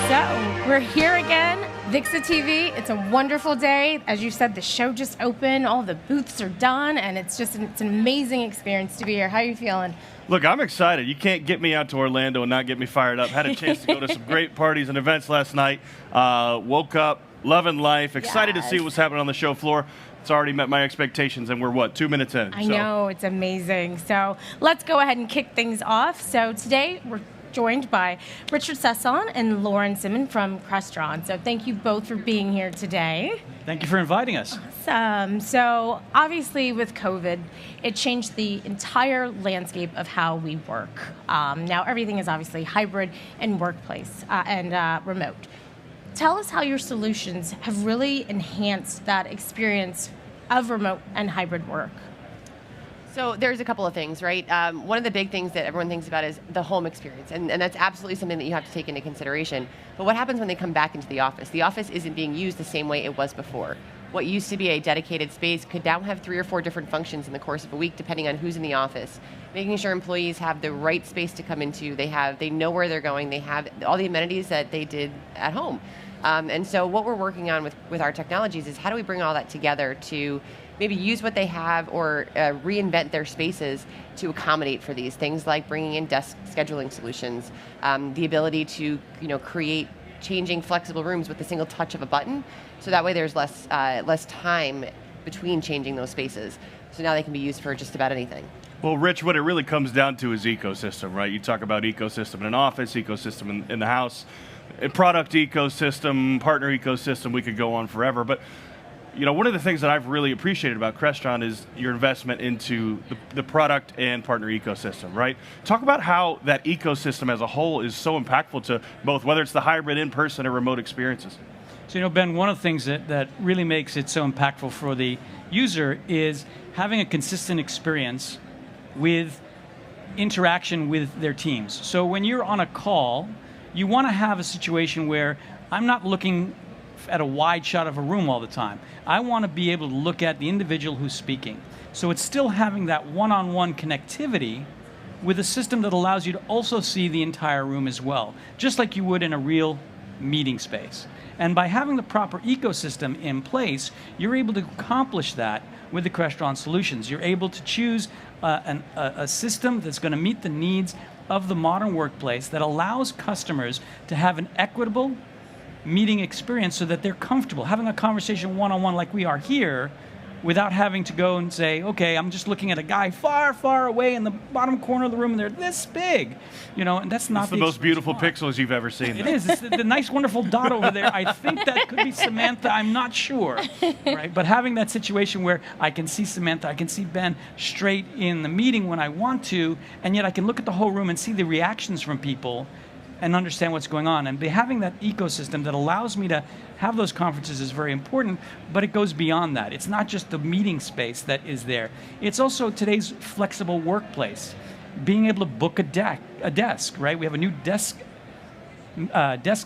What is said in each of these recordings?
So, we're here again, AVIXA TV. It's a wonderful day. As you said, the show just opened, all the booths are done, and it's an amazing experience to be here. How are you feeling? Look, I'm excited. You can't get me out to Orlando and not get me fired up. Had a chance to go to some great parties and events last night. Woke up, loving life, excited to see what's happening on the show floor. It's already met my expectations, and we're, 2 minutes in? I know, it's amazing. So let's go ahead and kick things off. So today, we're joined by Richard Sasson and Simmen from Crestron. So thank you both for being here today. Thank you for inviting us. Awesome. So obviously with COVID, it changed the entire landscape of how we work. Now everything is obviously hybrid and workplace and remote. Tell us how your solutions have really enhanced that experience of remote and hybrid work. So there's a couple of things, right? One of the big things that everyone thinks about is the home experience, and that's absolutely something that you have to take into consideration. But what happens when they come back into the office? The office isn't being used the same way it was before. What used to be a dedicated space could now have 3 or 4 different functions in the course of a week, depending on who's in the office. Making sure employees have the right space to come into, they know where they're going, they have all the amenities that they did at home. And so what we're working on with our technologies is how do we bring all that together to maybe use what they have or reinvent their spaces to accommodate for these things, like bringing in desk scheduling solutions, the ability to create changing flexible rooms with a single touch of a button, so that way there's less time between changing those spaces. So now they can be used for just about anything. Well, Rich, what it really comes down to is ecosystem, right? You talk about ecosystem in an office, ecosystem in the house, a product ecosystem, partner ecosystem, we could go on forever. But one of the things that I've really appreciated about Crestron is your investment into the product and partner ecosystem, right? Talk about how that ecosystem as a whole is so impactful to both, whether it's the hybrid, in-person, or remote experiences. So, Ben, one of the things that really makes it so impactful for the user is having a consistent experience with interaction with their teams. So when you're on a call, you want to have a situation where I'm not looking at a wide shot of a room all the time. I want to be able to look at the individual who's speaking. So it's still having that one-on-one connectivity with a system that allows you to also see the entire room as well, just like you would in a real meeting space. And by having the proper ecosystem in place, you're able to accomplish that with the Crestron solutions. You're able to choose a system that's going to meet the needs of the modern workplace that allows customers to have an equitable meeting experience so that they're comfortable having a conversation one-on-one like we are here without having to go and say, okay, I'm just looking at a guy far, far away in the bottom corner of the room and they're this big. And that's not the most beautiful pixels you've ever seen. It is. It's the nice, wonderful dot over there. I think that could be Samantha. I'm not sure. Right? But having that situation where I can see Samantha, I can see Ben straight in the meeting when I want to, and yet I can look at the whole room and see the reactions from people and understand what's going on. And having that ecosystem that allows me to have those conferences is very important, but it goes beyond that. It's not just the meeting space that is there. It's also today's flexible workplace. Being able to book a desk, right? We have a new desk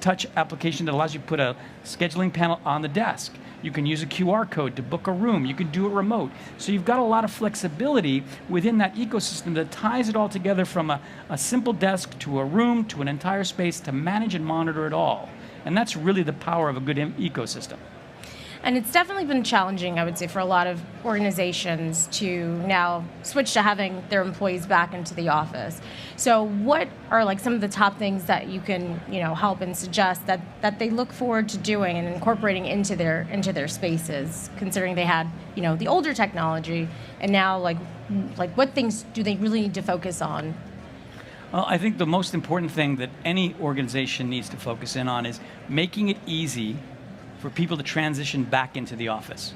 touch application that allows you to put a scheduling panel on the desk. You can use a QR code to book a room. You can do it remote. So you've got a lot of flexibility within that ecosystem that ties it all together from a simple desk to a room to an entire space to manage and monitor it all. And that's really the power of a good ecosystem. And it's definitely been challenging, I would say, for a lot of organizations to now switch to having their employees back into the office. So what are some of the top things that you can help and suggest that they look forward to doing and incorporating into their spaces, considering they had the older technology, and now like what things do they really need to focus on? Well, I think the most important thing that any organization needs to focus in on is making it easy for people to transition back into the office.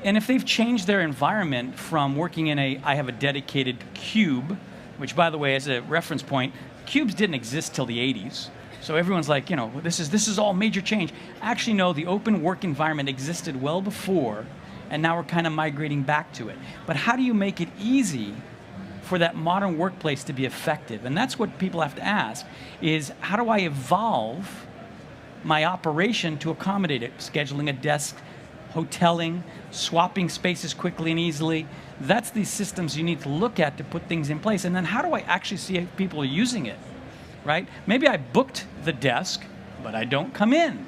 And if they've changed their environment from working in I have a dedicated cube, which by the way, as a reference point, cubes didn't exist till the 80s. So everyone's like, this is all major change. Actually, no, the open work environment existed well before, and now we're kind of migrating back to it. But how do you make it easy for that modern workplace to be effective? And that's what people have to ask, is how do I evolve my operation to accommodate it? Scheduling a desk, hoteling, swapping spaces quickly and easily. That's the systems you need to look at to put things in place. And then how do I actually see if people are using it, right? Maybe I booked the desk but I don't come in.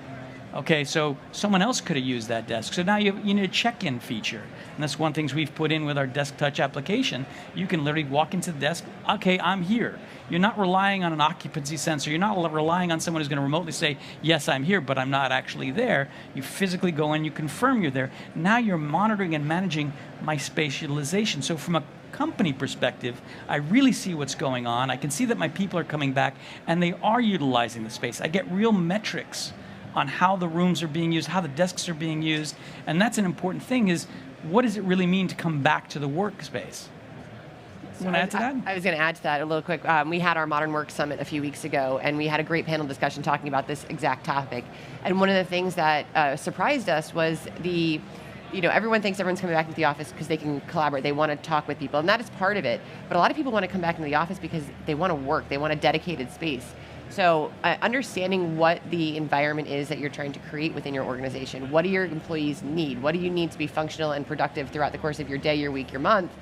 Okay, so someone else could have used that desk. So now you need a check-in feature. And that's one of the things we've put in with our Desk Touch application. You can literally walk into the desk, okay, I'm here. You're not relying on an occupancy sensor. You're not relying on someone who's going to remotely say, yes, I'm here, but I'm not actually there. You physically go in, you confirm you're there. Now you're monitoring and managing my space utilization. So from a company perspective, I really see what's going on. I can see that my people are coming back and they are utilizing the space. I get real metrics on how the rooms are being used, how the desks are being used. And that's an important thing, is what does it really mean to come back to the workspace? You want to add to that? I was going to add to that a little quick. We had our Modern Work Summit a few weeks ago, and we had a great panel discussion talking about this exact topic. And one of the things that surprised us was everyone thinks everyone's coming back into the office because they can collaborate. They want to talk with people, and that is part of it. But a lot of people want to come back into the office because they want to work. They want a dedicated space. So understanding what the environment is that you're trying to create within your organization. What do your employees need? What do you need to be functional and productive throughout the course of your day, your week, your month?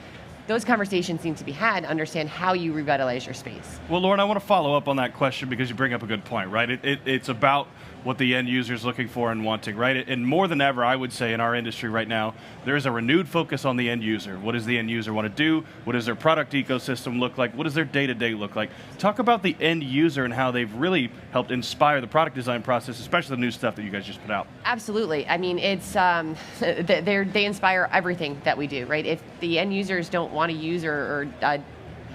Those conversations need to be had to understand how you revitalize your space. Well, Lauren, I want to follow up on that question because you bring up a good point, right? It's about what the end user is looking for and wanting, right? And more than ever, I would say in our industry right now, there is a renewed focus on the end user. What does the end user want to do? What does their product ecosystem look like? What does their day-to-day look like? Talk about the end user and how they've really helped inspire the product design process, especially the new stuff that you guys just put out. Absolutely. I mean, it's they inspire everything that we do, right? If the end users don't want to use or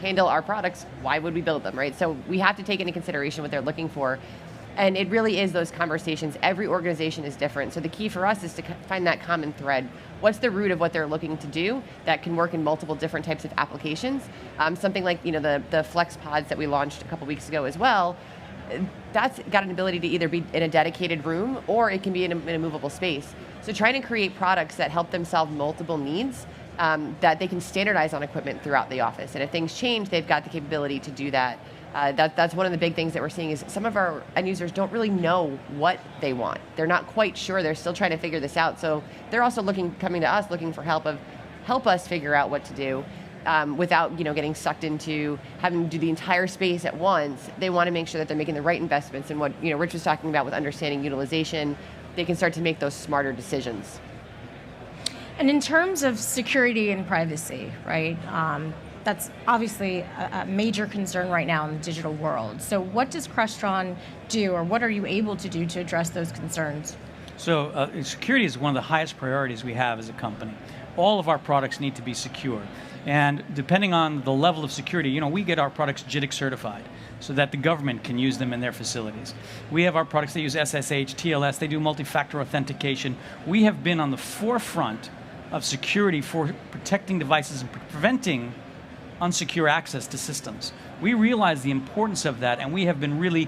handle our products, why would we build them, right? So we have to take into consideration what they're looking for. And it really is those conversations. Every organization is different. So the key for us is to find that common thread. What's the root of what they're looking to do that can work in multiple different types of applications? Something like the Flex Pods that we launched a couple weeks ago as well, that's got an ability to either be in a dedicated room or it can be in a movable space. So trying to create products that help them solve multiple needs that they can standardize on equipment throughout the office. And if things change, they've got the capability to do that. That's one of the big things that we're seeing is some of our end users don't really know what they want. They're not quite sure. They're still trying to figure this out. So they're also coming to us looking for help us figure out what to do without getting sucked into having to do the entire space at once. They want to make sure that they're making the right investments in what Rich was talking about with understanding utilization. They can start to make those smarter decisions. And in terms of security and privacy, right? That's obviously a major concern right now in the digital world. So what does Crestron do, or what are you able to do to address those concerns? So security is one of the highest priorities we have as a company. All of our products need to be secure. And depending on the level of security, we get our products JITC certified so that the government can use them in their facilities. We have our products that use SSH, TLS, they do multi-factor authentication. We have been on the forefront of security for protecting devices and preventing unsecure access to systems. We realize the importance of that, and we have been really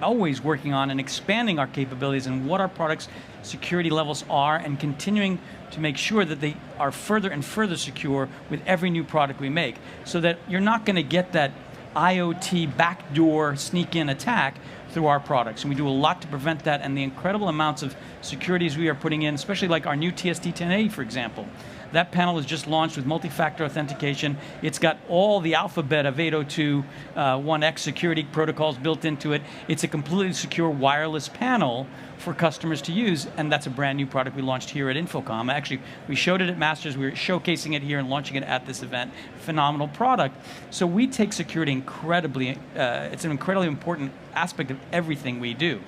always working on and expanding our capabilities and what our products' security levels are, and continuing to make sure that they are further and further secure with every new product we make, so that you're not going to get that IoT backdoor sneak-in attack through our products. And we do a lot to prevent that, and the incredible amounts of securities we are putting in, especially like our new TST10A, for example. That panel was just launched with multi-factor authentication. It's got all the alphabet of 802.1x security protocols built into it. It's a completely secure wireless panel for customers to use, and that's a brand new product we launched here at Infocom. Actually, we showed it at Masters. We were showcasing it here and launching it at this event. Phenomenal product. So we take security incredibly, it's an incredibly important aspect of everything we do.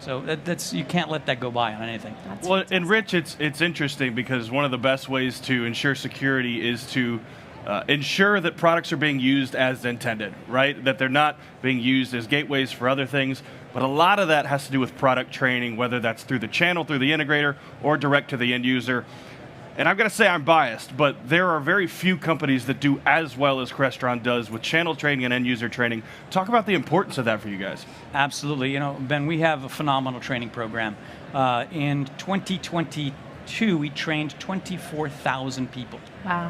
So that's you can't let that go by on anything. Well, and Rich, it's interesting because one of the best ways to ensure security is to ensure that products are being used as intended, right? That they're not being used as gateways for other things. But a lot of that has to do with product training, whether that's through the channel, through the integrator, or direct to the end user. And I've got to say I'm biased, but there are very few companies that do as well as Crestron does with channel training and end user training. Talk about the importance of that for you guys. Absolutely. Ben, we have a phenomenal training program. In 2022, we trained 24,000 people,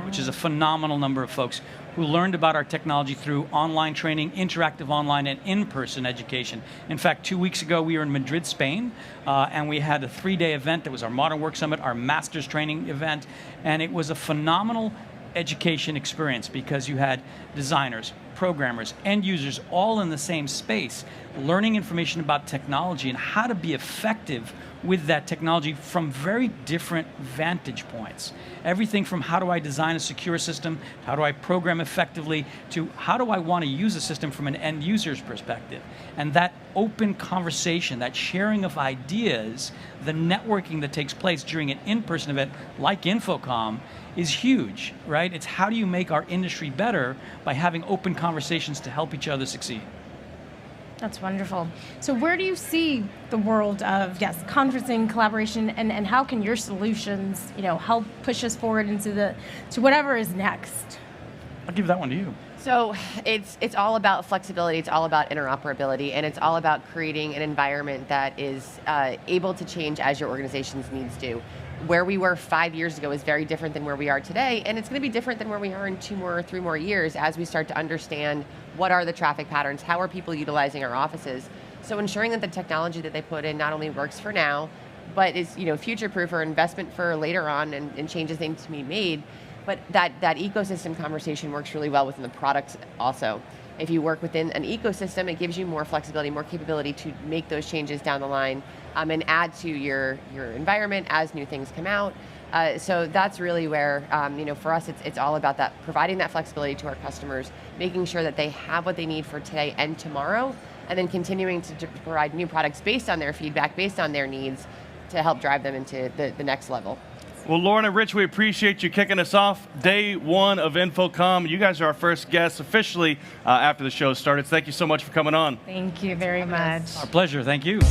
which is a phenomenal number of folks who learned about our technology through online training, interactive online, and in-person education. In fact, 2 weeks ago, we were in Madrid, Spain, and we had a 3-day event that was our Modern Work Summit, our Masters training event, and it was a phenomenal education experience because you had designers, programmers, end users all in the same space, learning information about technology and how to be effective with that technology from very different vantage points. Everything from how do I design a secure system, how do I program effectively, to how do I want to use a system from an end user's perspective. And that open conversation, that sharing of ideas, the networking that takes place during an in-person event like InfoComm is huge, right? It's how do you make our industry better by having open conversations to help each other succeed. That's wonderful. So where do you see the world of, yes, conferencing, collaboration, and how can your solutions, help push us forward to whatever is next? I'll give that one to you. So it's all about flexibility, it's all about interoperability, and it's all about creating an environment that is able to change as your organization's needs do. Where we were 5 years ago is very different than where we are today, and it's going to be different than where we are in 2 or 3 more years as we start to understand what are the traffic patterns, how are people utilizing our offices. So ensuring that the technology that they put in not only works for now, but is future-proof or investment for later on and changes need to be made. But that ecosystem conversation works really well within the product also. If you work within an ecosystem, it gives you more flexibility, more capability to make those changes down the line and add to your environment as new things come out. So that's really where, for us, it's all about that, providing that flexibility to our customers, making sure that they have what they need for today and tomorrow, and then continuing to provide new products based on their feedback, based on their needs, to help drive them into the next level. Well, Lauren and Rich, we appreciate you kicking us off. Day 1 of InfoComm. You guys are our first guests officially after the show started. Thank you so much for coming on. Thank you very much. Our pleasure. Thank you.